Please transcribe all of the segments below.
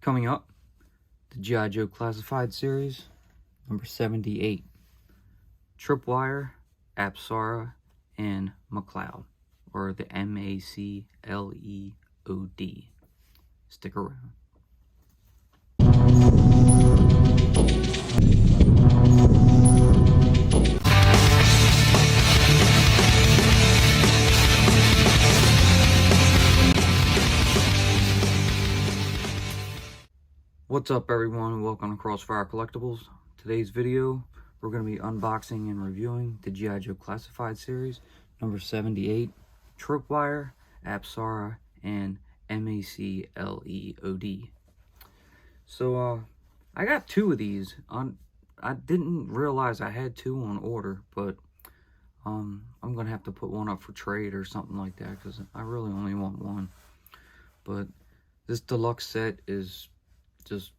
Coming up, the G.I. Joe Classified series, number 78. Tripwire, APSARA, and M.A.C.L.E.O.D, or the M.A.C.L.E.O.D. Stick around. What's up, everyone? Welcome to Crossfire Collectibles. Today's video, we're going to be unboxing and reviewing the G.I. Joe Classified series, number 78, Tripwire, APSARA, and M.A.C.L.E.O.D. So, I got two of these. I didn't realize I had two on order, but I'm going to have to put one up for trade or something like that, because I really only want one. But this deluxe set is just,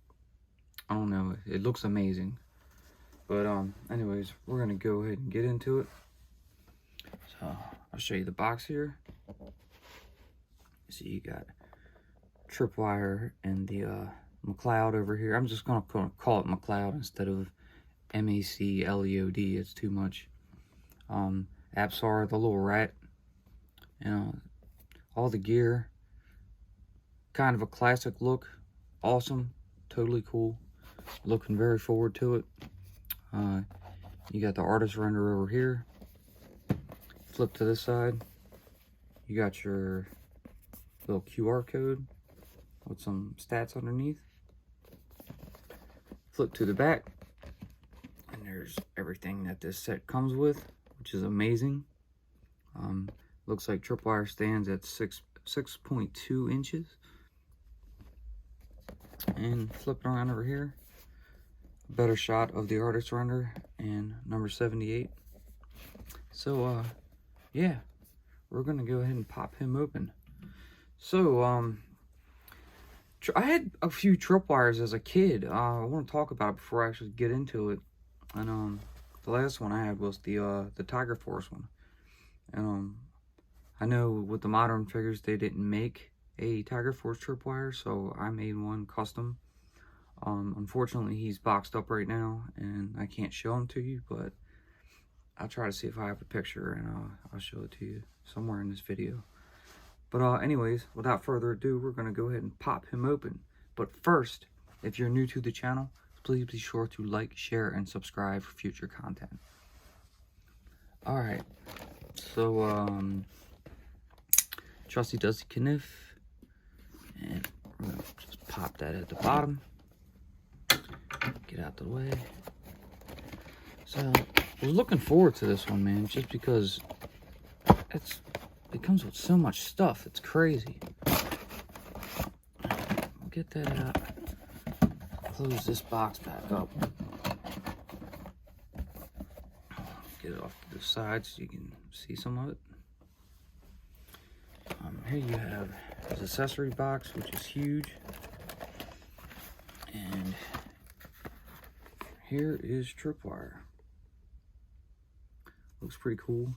I don't know, it looks amazing. But anyways, we're gonna go ahead and get into it. So I'll show you the box here. So you got Tripwire and the M.A.C.L.E.O.D over here. I'm just gonna call it M.A.C.L.E.O.D instead of M.A.C.L.E.O.D. It's too much. APSARA, the little rat, you know, all the gear, kind of a classic look. Awesome, totally cool, looking very forward to it. You got the artist render over here. Flip to this side, you got your little QR code with some stats underneath. Flip to the back, and there's everything that this set comes with, which is amazing. Looks like Tripwire stands at 6.2 inches. And flip it around over here, better shot of the artist render and number 78. So yeah, we're gonna go ahead and pop him open. So I had a few Tripwires as a kid. I want to talk about it before I actually get into it. And the last one I had was the Tiger Force one. And I know with the modern figures they didn't make a Tiger Force Tripwire, so I made one custom. Unfortunately, he's boxed up right now, and I can't show him to you, but I'll try to see if I have a picture, and I'll show it to you somewhere in this video. But anyways, without further ado, we're going to go ahead and pop him open. But first, if you're new to the channel, please be sure to like, share, and subscribe for future content. Alright, so trusty Dusty Kniff. And we're gonna just pop that at the bottom. Get out the way. So I was looking forward to this one, man, just because it comes with so much stuff. It's crazy. We'll get that out. Close this box back up. Get it off to the side so you can see some of it. Here you have his accessory box, which is huge, and here is Tripwire. Looks pretty cool.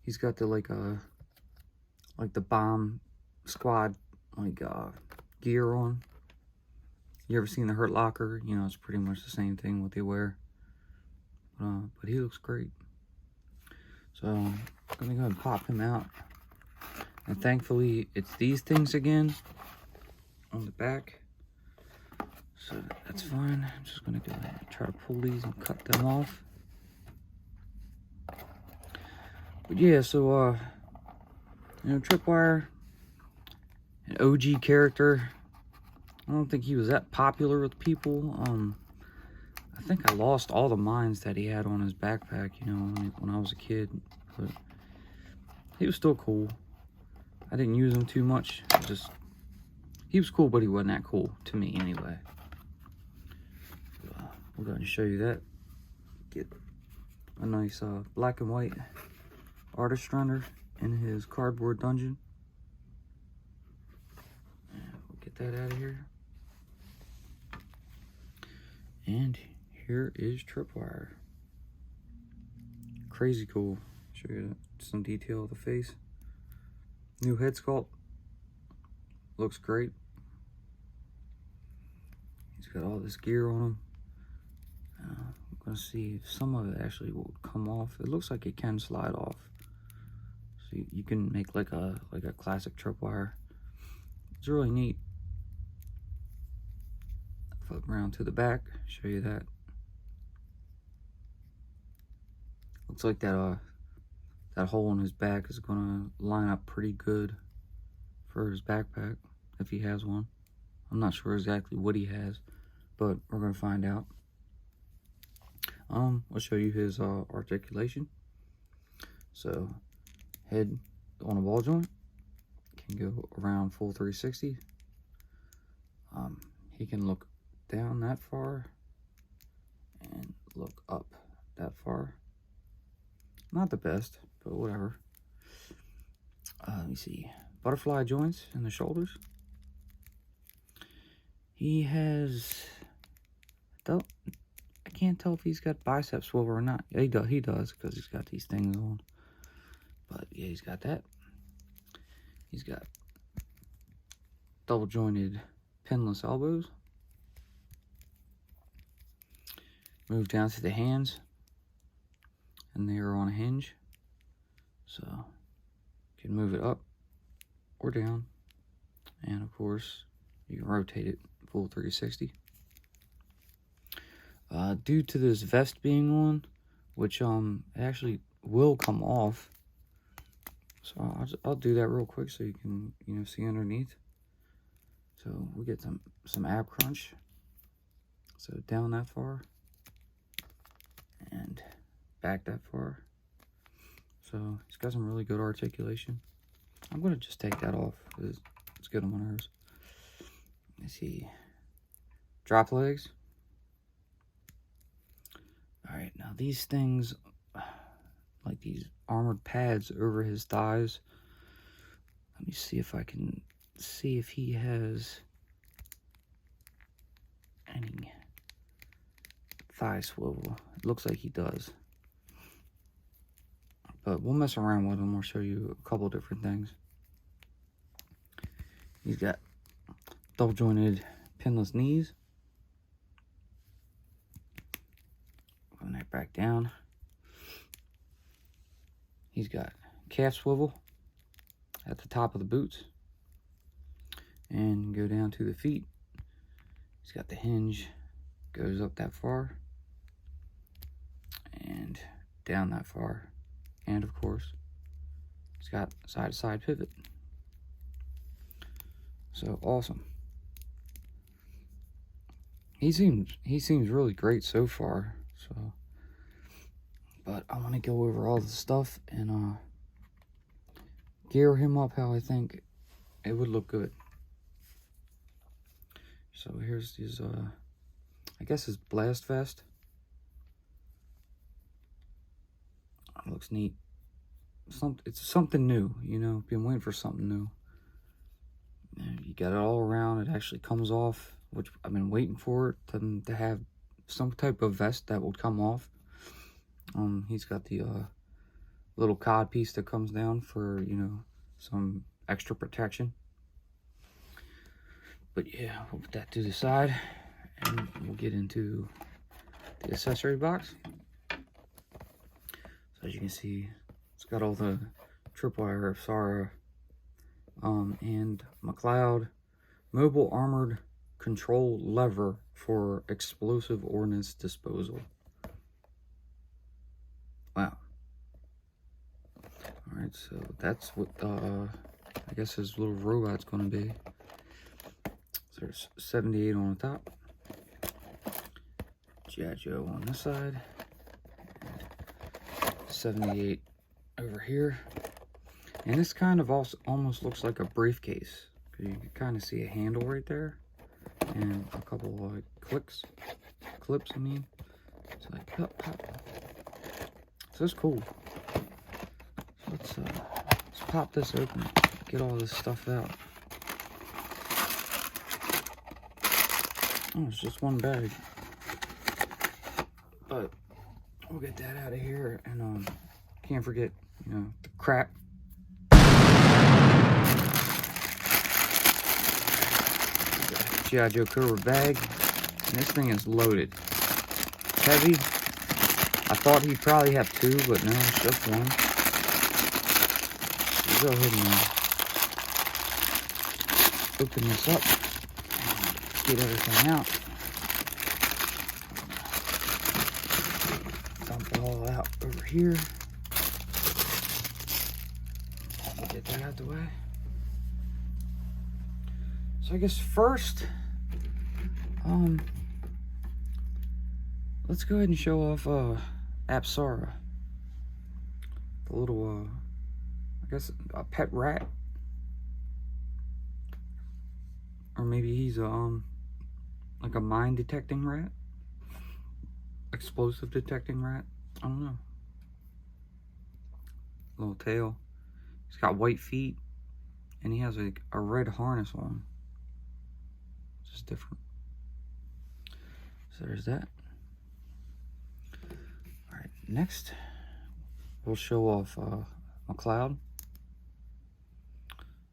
He's got the like the bomb squad gear on. You ever seen the Hurt Locker? You know, it's pretty much the same thing what they wear. But he looks great. So I'm gonna go ahead and pop him out. And thankfully, it's these things again on the back. So that's fine. I'm just going to go ahead and try to pull these and cut them off. But yeah, so, you know, Tripwire, an OG character. I don't think he was that popular with people. I think I lost all the mines that he had on his backpack, you know, when I was a kid. But he was still cool. I didn't use him too much. He was cool, but he wasn't that cool to me anyway. We're going to show you that. Get a nice black and white artist render in his cardboard dungeon. And we'll get that out of here. And here is Tripwire. Crazy cool. Show you some detail of the face. New head sculpt. Looks great. got all this gear on them. I'm gonna see if some of it actually will come off. It looks like it can slide off, so you can make like a classic tripwire. It's really neat. Flip around to the back, show you that. Looks like that that hole in his back is gonna line up pretty good for his backpack, if he has one. I'm not sure exactly what he has, but we're gonna find out. I'll show you his articulation. So, head on a ball joint, can go around full 360. He can look down that far and look up that far. Not the best, but whatever. Let me see. Butterfly joints in the shoulders. He has, I can't tell if he's got bicep swivel or not. Yeah, he does, because he's got these things on. But yeah, he's got that. He's got double jointed pinless elbows. Move down to the hands, and they are on a hinge, so you can move it up or down, and of course you can rotate it full 360. Due to this vest being on, which actually will come off, so I'll do that real quick so you can see underneath. So we get some ab crunch, so down that far and back that far. So he's got some really good articulation. I'm gonna just take that off because it's good on my nerves. Let's see. Drop legs. All right, now these things, like these armored pads over his thighs. Let me see if I can see if he has any thigh swivel. It looks like he does. But we'll mess around with him. We'll show you a couple different things. He's got double jointed pinless knees. Put that back down. He's got calf swivel at the top of the boots. And go down to the feet. He's got the hinge, goes up that far. And down that far. And of course, it's got side-to-side pivot. So awesome. He seems really great so far. So, but I want to go over all the stuff and gear him up how I think it would look good. So here's his I guess his blast vest. It looks neat. It's something new, been waiting for something new. You got it all around. It actually comes off, which I've been waiting for it to have some type of vest that would come off. He's got the little cod piece that comes down for, some extra protection. But yeah, we'll put that to the side and we'll get into the accessory box. So as you can see, it's got all the Tripwire, APSARA, and M.A.C.L.E.O.D mobile armored control lever for explosive ordnance disposal. Wow. Alright, so that's what I guess his little robot's gonna be. So there's 78 on the top, G.I. Joe on this side, 78 over here, and this kind of also almost looks like a briefcase because you can kind of see a handle right there and a couple of clips. I mean, it's like pop, pop. So it's cool. So let's pop this open, get all this stuff out. Oh, it's just one bag, but we'll get that out of here. And can't forget, the crap. G.I. Joe Cobra bag. And this thing is loaded. Heavy. I thought he'd probably have two, but no, it's just one. We'll go ahead and open this up. Get everything out. Dump it all out over here. Get that out the way. So I guess first, let's go ahead and show off APSARA, the little I guess a pet rat, or maybe he's like a mine detecting rat, explosive detecting rat. I don't know. Little tail. He's got white feet, and he has like a red harness on. It's just different. So there's that. All right, next we'll show off M.A.C.L.E.O.D.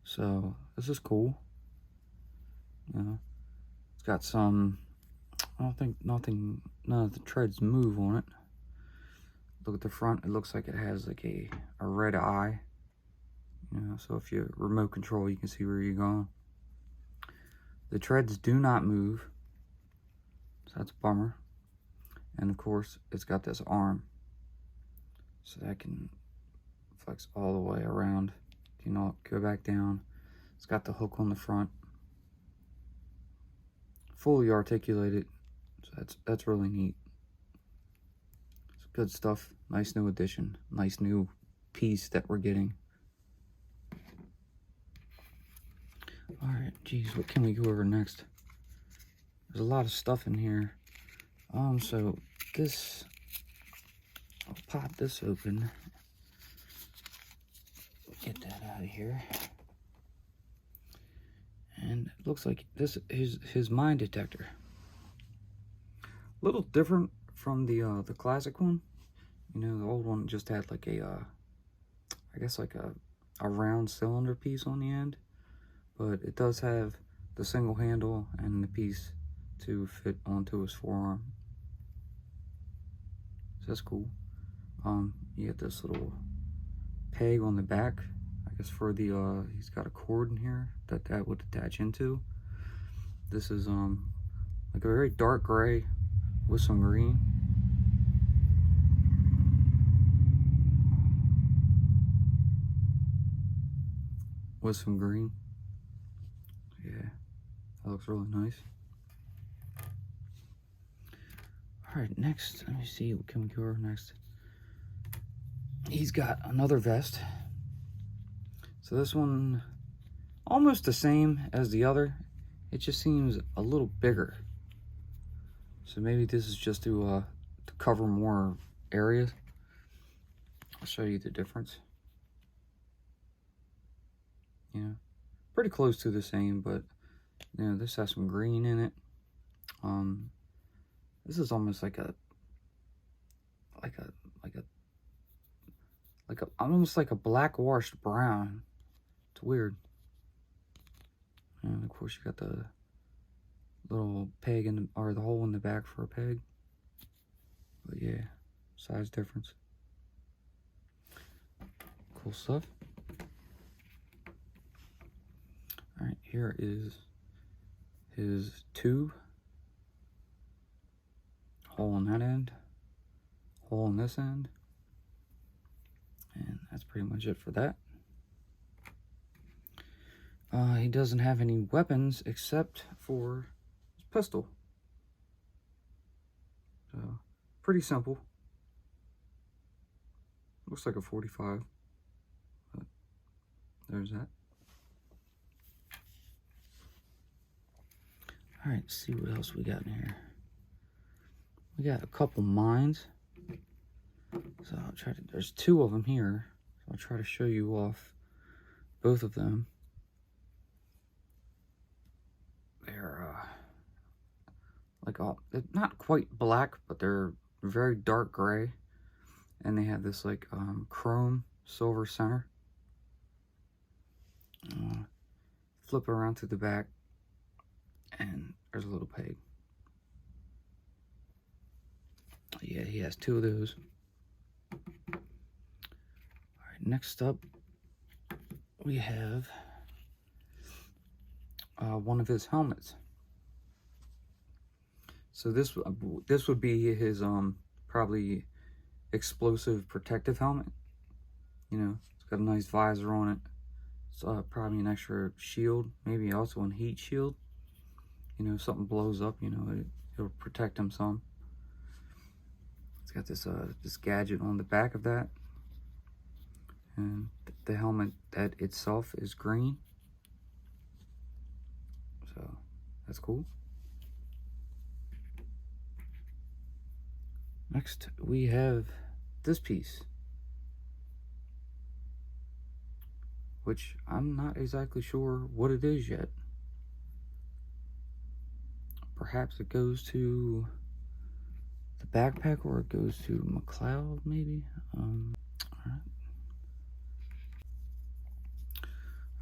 So this is cool. You know, it's got some. I don't think none of the treads move on it. Look at the front. It looks like it has like a red eye. You know, so if you remote control, you can see where you're going. The treads do not move, so that's a bummer. And of course, it's got this arm, so that can flex all the way around. You know, go back down. It's got the hook on the front, fully articulated. So that's really neat. It's good stuff. Nice new addition. Nice new piece that we're getting. All right, geez, what can we go over next? There's a lot of stuff in here. So this, I'll pop this open. Get that out of here. And it looks like this is his mine detector. A little different from the classic one. You know, the old one just had like a, I guess like a round cylinder piece on the end. But it does have the single handle and the piece to fit onto his forearm. So that's cool. You get this little peg on the back. I guess for the he's got a cord in here that would attach into. This is like a very dark gray with some green. With some green. Yeah, that looks really nice. All right, next, let me see, what can we go over next? He's got another vest. So this one, almost the same as the other. It just seems a little bigger. So maybe this is just to cover more areas. I'll show you the difference. Yeah, pretty close to the same, but you know, this has some green in it. This is almost like almost like a black washed brown. It's weird. And of course you got the little peg in the, or the hole in the back for a peg. But yeah, size difference. Cool stuff. All right, here is his tube. Hole on that end, hole on this end, and that's pretty much it for that. He doesn't have any weapons except for his pistol. So, pretty simple. Looks like a 45, but there's that. All right, let's see what else we got in here. We got a couple mines. So I'll try to, there's two of them here. So I'll try to show you off both of them. They're like they're not quite black, but they're very dark gray. And they have this like chrome silver center. Flip around to the back and there's a little peg. yeah, he has 2 of those. All right, next up, we have one of his helmets. So this would be his probably explosive protective helmet. You know, it's got a nice visor on it. It's probably an extra shield, maybe also a heat shield. You know, if something blows up, you know, it'll protect him some. It's got this this gadget on the back of that, and the helmet that itself is green. So that's cool. Next, we have this piece, which I'm not exactly sure what it is yet. Perhaps it goes to the backpack, or it goes to M.A.C.L.E.O.D, maybe.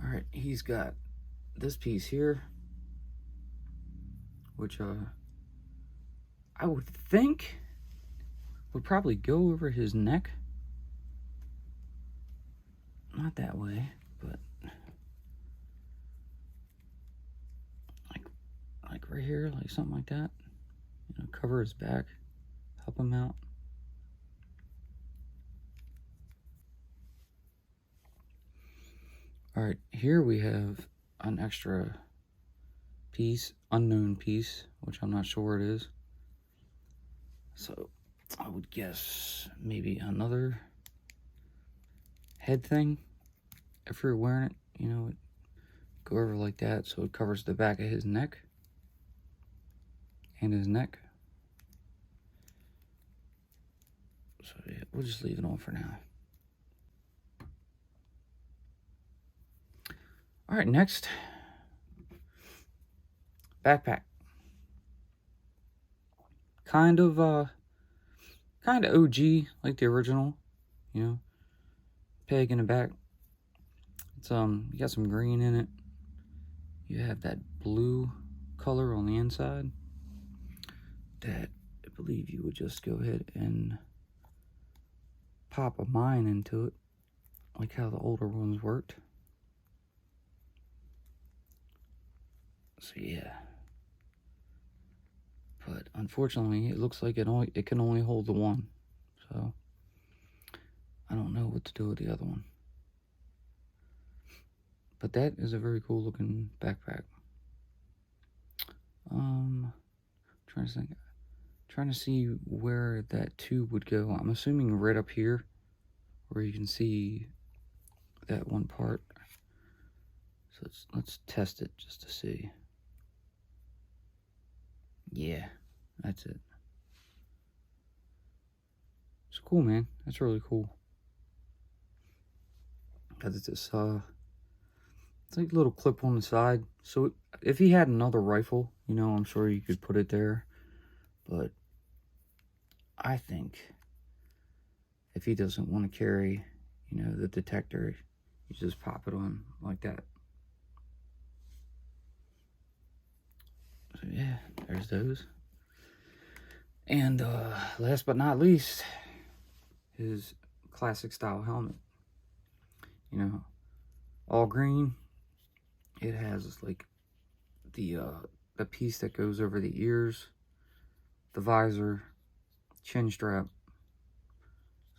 All right, he's got this piece here, which I would think would probably go over his neck. Not that way, but like right here, like something like that. You know, cover his back, help him out. All right, here we have an extra piece, unknown piece, which I'm not sure what it is. So I would guess maybe another head thing. If you're wearing it, you know, go over like that so it covers the back of his neck and his neck. So yeah, we'll just leave it on for now. All right, next, backpack. Kind of OG, like the original, you know, peg in the back. It's you got some green in it. You have that blue color on the inside that I believe you would just go ahead and pop a mine into it, like how the older ones worked. So yeah, but unfortunately it looks like it can only hold the one, so I don't know what to do with the other one. But that is a very cool looking backpack. Trying to see where that tube would go. I'm assuming right up here where you can see that one part. So let's test it just to see. Yeah, that's it. It's cool, man. That's really cool. Because it's this it's like a little clip on the side. So if he had another rifle, you know, I'm sure you could put it there. But I think if he doesn't want to carry, you know, the detector, you just pop it on like that. So yeah, there's those. And last but not least, his classic style helmet. You know, all green. It has like the piece that goes over the ears, the visor, chin strap.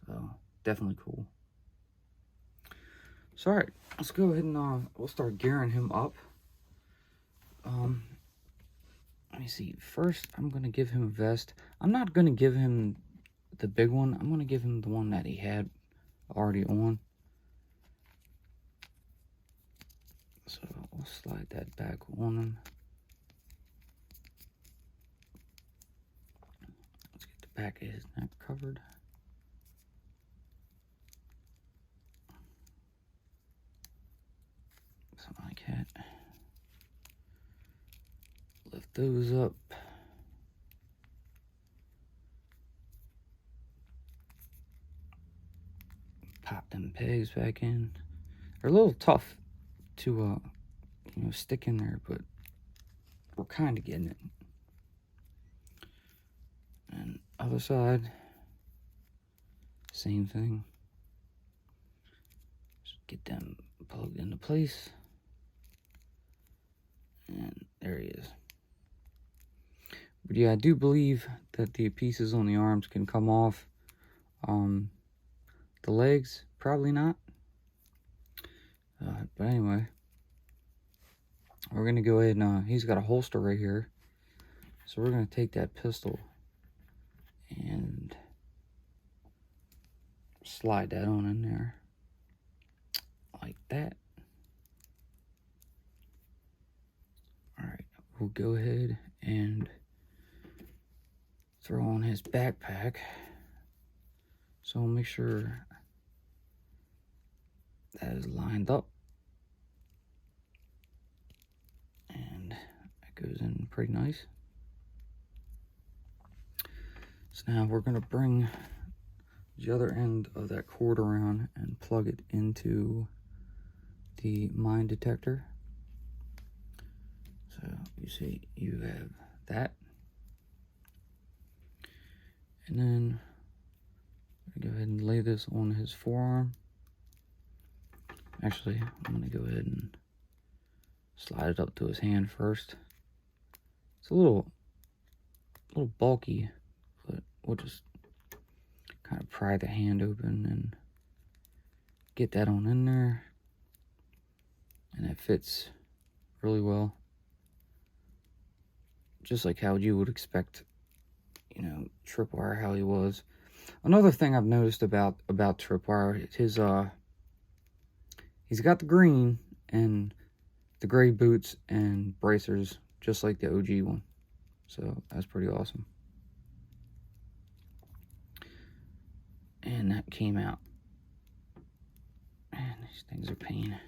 So definitely cool. So all right, let's go ahead and we'll start gearing him up. Let me see. First, I'm gonna give him a vest. I'm not gonna give him the big one. I'm gonna give him the one that he had already on. So we'll slide that back on him. Let's get the back of his neck covered. Something like that. Lift those up. Pop them pegs back in. They're a little tough to you know, stick in there, but we're kind of getting it. And Other side, same thing. Just get them plugged into place. And there he is. But yeah, I do believe that the pieces on the arms can come off. The legs, probably not. But anyway, we're going to go ahead and, he's got a holster right here. So we're going to take that pistol and slide that on in there. Like that. Alright, we'll go ahead and throw on his backpack. So we'll make sure that is lined up. And that goes in pretty nice. So now we're going to bring the other end of that cord around and plug it into the mine detector. So you see you have that. And then go ahead and lay this on his forearm. Actually, I'm going to go ahead and slide it up to his hand first. It's a little bulky, but we'll just kind of pry the hand open and get that on in there. And it fits really well. Just like how you would expect, you know, Tripwire, how he was. Another thing I've noticed about Tripwire, he's got the green and the gray boots and bracers, just like the OG one. So that's pretty awesome. And that came out. Man, these things are pain.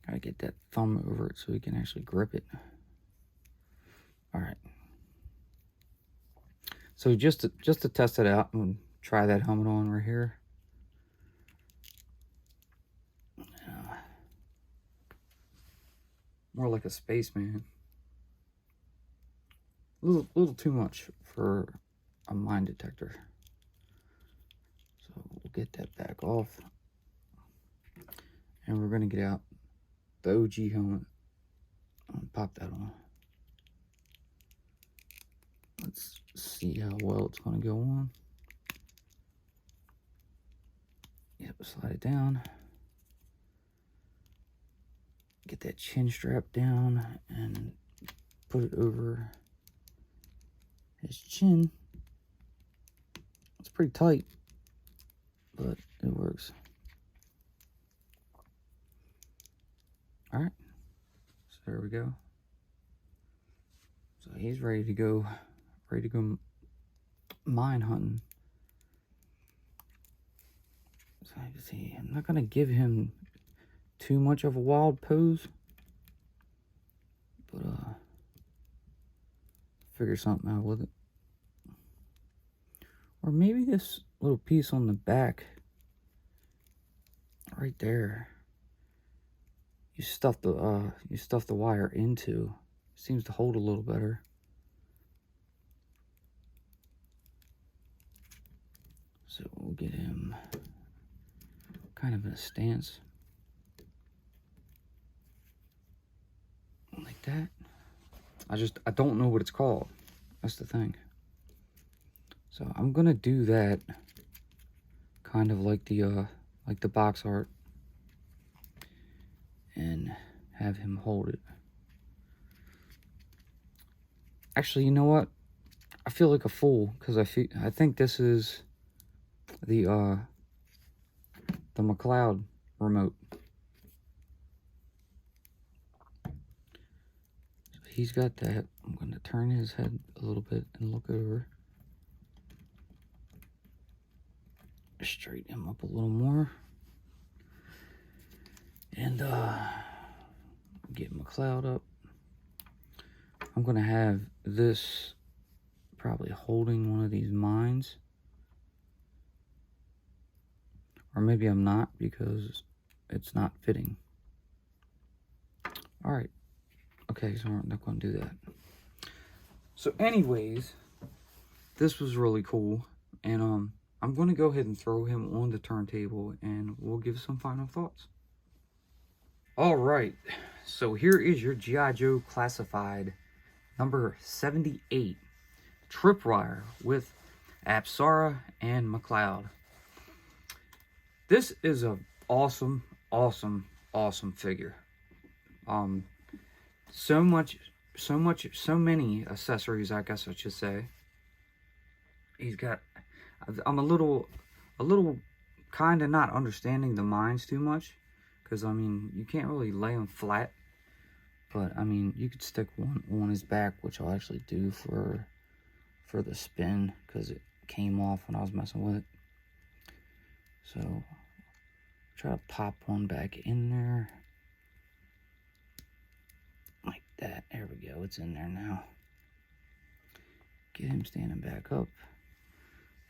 Gotta get that thumb over it so we can actually grip it. Alright. So just to test it out, I'm gonna try that helmet on right here. More like a spaceman. A little too much for a mine detector. So we'll get that back off. And we're gonna get out the OG helmet and pop that on. Let's see how well it's gonna go on. Yep, slide it down. Get that chin strap down and put it over his chin. It's pretty tight, but it works. Alright, so there we go. So he's ready to go mine hunting. So you can see, I'm not gonna give him too much of a wild pose, but figure something out with it. Or maybe this little piece on the back right there, you stuff the wire into, seems to hold a little better. So we'll get him kind of in a stance like that. I don't know what it's called. That's the thing. So I'm gonna do that kind of like the box art and have him hold it. Actually, you know what? I feel like a fool because I think this is the A.P.SARA remote. So he's got that. I'm going to turn his head a little bit and look over. Straighten him up a little more. And get A.P.SARA up. I'm going to have this probably holding one of these mines. Or maybe I'm not, because it's not fitting. Alright. Okay, so we're not going to do that. So anyways, this was really cool. And I'm going to go ahead and throw him on the turntable, and we'll give some final thoughts. Alright, so here is your G.I. Joe Classified number 78. Tripwire with APSARA and M.A.C.L.E.O.D. This is a awesome figure. So many accessories, I guess I should say. He's got, I'm a little kind of not understanding the mines too much, because I mean, you can't really lay them flat, but I mean, you could stick one on his back, which I'll actually do for the spin, because it came off when I was messing with it. So try to pop one back in there like that. There we go, it's in there now. Get him standing back up.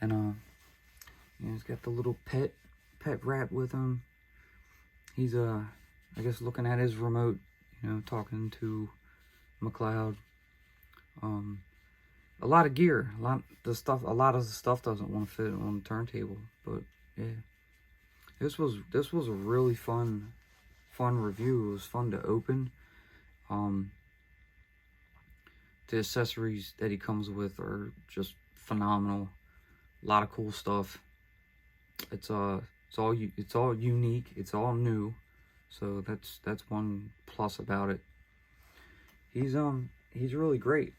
And you know, he's got the little pet rat with him. He's I guess looking at his remote, you know, talking to M.A.C.L.E.O.D. A lot of gear, a lot of the stuff doesn't want to fit on the turntable, but yeah, this was a really fun review. It was fun to open. The accessories that he comes with are just phenomenal. A lot of cool stuff. It's all unique. It's all new, so that's one plus about it. He's really great.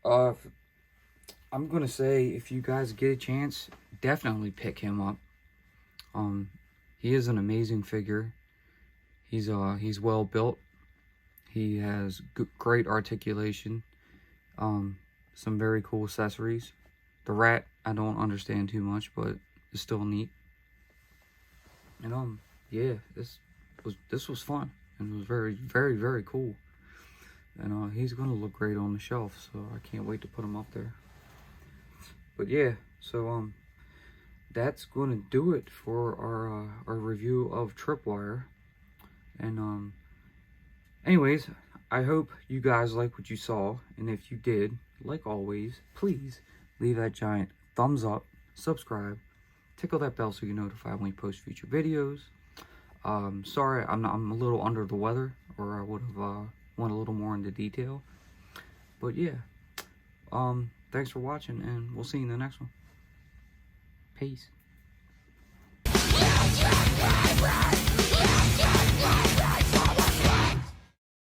I'm gonna say, if you guys get a chance, definitely pick him up. He is an amazing figure. He's well built. He has great articulation. Some very cool accessories. The rat, I don't understand too much, but it's still neat. And yeah, this was fun, and it was very cool. And he's gonna look great on the shelf, so I can't wait to put him up there. But yeah, so that's gonna do it for our review of Tripwire. And anyways, I hope you guys like what you saw, and if you did, like always, please leave that giant thumbs up, subscribe, tickle that bell so you're notified when we post future videos. Sorry, I'm a little under the weather, or I would have went a little more into detail. But yeah, thanks for watching, and we'll see you in the next one. Peace.